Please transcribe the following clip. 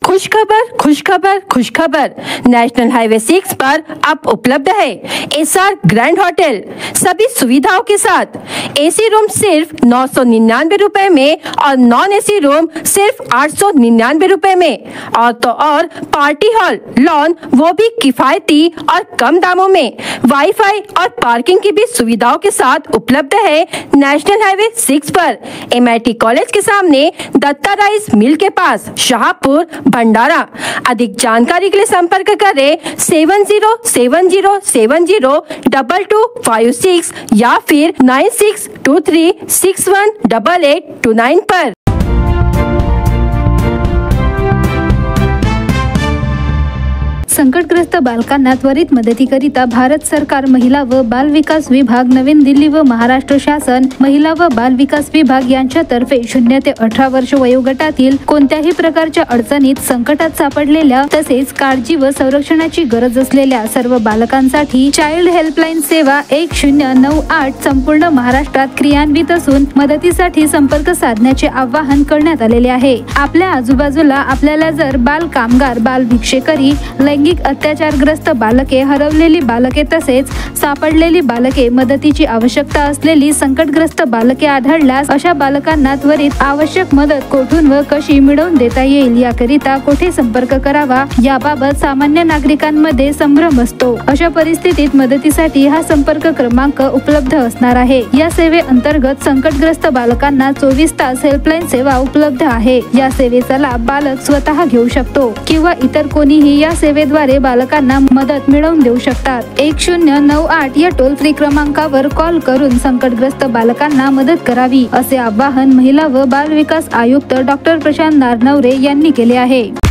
खुशखबर, खुशखबर। National highway 6 पर अब उपलब्ध है एसआर ग्रैंड होटल सभी सुविधाओं के साथ। एसी रूम सिर्फ 999 रुपए में और नॉन एसी रूम सिर्फ 899 रुपए में। और पार्टी हॉल, लॉन वो भी किफायती और कम दामों में। वाईफाई और पार्किंग की भी सुविधाओं के साथ उपलब्ध है नेशनल हाईवे 6 पर MIT कॉलेज के सामने दत्ता राइस मिल के पास, शाहपुर, भंडारा। अधिक जानकारी के लिए संपर्क करें 7070702256 या फिर 9623618829 पर। संकटग्रस्त बालकांना त्वरित मदतीकरिता भारत सरकार महिला व बाल विकास विभाग, नवीन दिल्ली व महाराष्ट्र शासन महिला व बाल विकास विभाग यांच्यातर्फे 0 ते 18 वर्ष वयोगटातील कोणत्याही प्रकारच्या अडचणीत, संकटात सापडलेल्या तसेच काळजी व संरक्षणाची गरज असलेल्या सर्व बालकांसाठी चाइल्ड हेल्पलाईन सेवा 1098 संपूर्ण महाराष्ट्रात क्रियान्वित असून मदतीसाठी संपर्क साधण्याचे आवाहन करण्यात आलेले आहे। आपल्या आजूबाजूला आपल्याला जर बाल कामगार, बाल भिक्षेकरी, लैंगिक अत्याचारग्रस्त बालके, हरवलेली बालके तसेच सापडलेली बालके, मदतीची आवश्यकता असलेली संकटग्रस्त बालके आढळल्यास अशा बालकांना त्वरित आवश्यक मदत कोठून व कशी मिळवून देता येईल याकरिता कोठे संपर्क करावा याबाबत सामान्य नागरिकांमध्ये संभ्रम असतो। अशा परिस्थितीत मदतीसाठी हा संपर्क क्रमांक उपलब्ध असणार आहे। या सेवेअंतर्गत संकटग्रस्त बालकांना 24 तास हेल्पलाईन सेवा उपलब्ध आहे। या सेवेचा लाभ बालक स्वतः घेऊ शकतो किंवा इतर कोणीही या सेवेद्वारे बालकांना मदत मिळवून देऊ शकतात। 1098 या टोल फ्री क्रमांकावर कॉल करून संकटग्रस्त बालकांना मदत करावी, असे आवाहन महिला व बाल विकास आयुक्त डॉ. प्रशांत नारनवरे यांनी केले आहे।